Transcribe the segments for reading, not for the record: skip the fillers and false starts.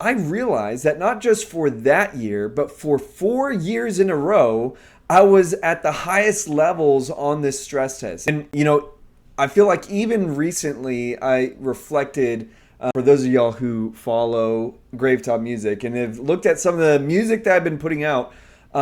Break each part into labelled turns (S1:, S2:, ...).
S1: I realized that not just for that year, but for 4 years in a row, I was at the highest levels on this stress test. And, I feel like even recently I reflected, for those of y'all who follow Gravetop Music and have looked at some of the music that I've been putting out.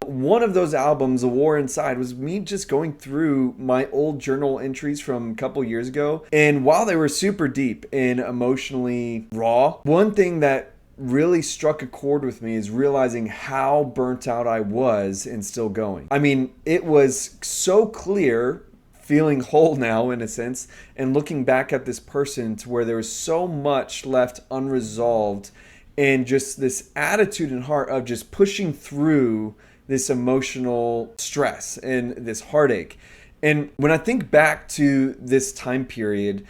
S1: One of those albums, A War Inside, was me just going through my old journal entries from a couple years ago. And while they were super deep and emotionally raw, one thing that really struck a chord with me is realizing how burnt out I was and still going. I mean, it was so clear feeling whole now in a sense and looking back at this person to where there was so much left unresolved and just this attitude and heart of just pushing through this emotional stress and this heartache. And when I think back to this time period,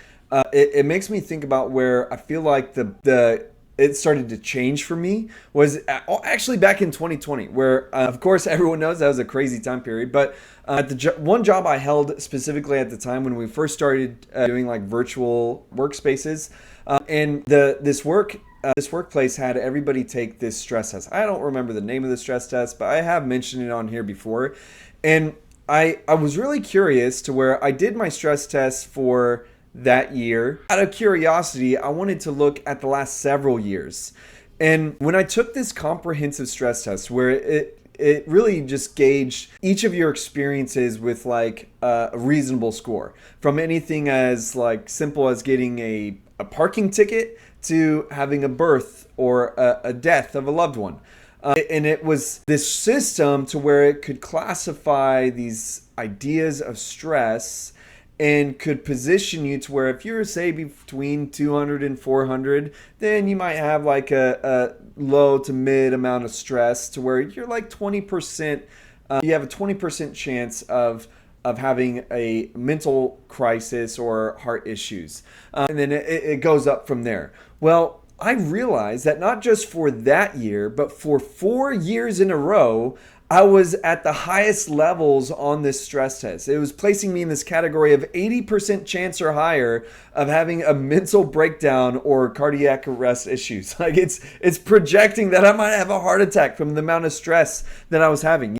S1: it makes me think about where I feel like the it started to change for me was actually back in 2020, where of course everyone knows that was a crazy time period. But at the one job I held specifically at the time when we first started doing like virtual workspaces, and this workplace had everybody take this stress test. I don't remember the name of the stress test, but I have mentioned it on here before. And I was really curious to where I did my stress test for that year. Out of curiosity, I wanted to look at the last several years. And when I took this comprehensive stress test where it really just gauged each of your experiences with like a reasonable score, from anything as like simple as getting a parking ticket to having a birth or a death of a loved one. And it was this system to where it could classify these ideas of stress and could position you to where if you're, say, between 200 and 400, then you might have like a low to mid amount of stress to where you're like 20%, you have a 20% chance of having a mental crisis or heart issues. And then it goes up from there. Well, I realized that not just for that year, but for 4 years in a row, I was at the highest levels on this stress test. It was placing me in this category of 80% chance or higher of having a mental breakdown or cardiac arrest issues. Like it's projecting that I might have a heart attack from the amount of stress that I was having.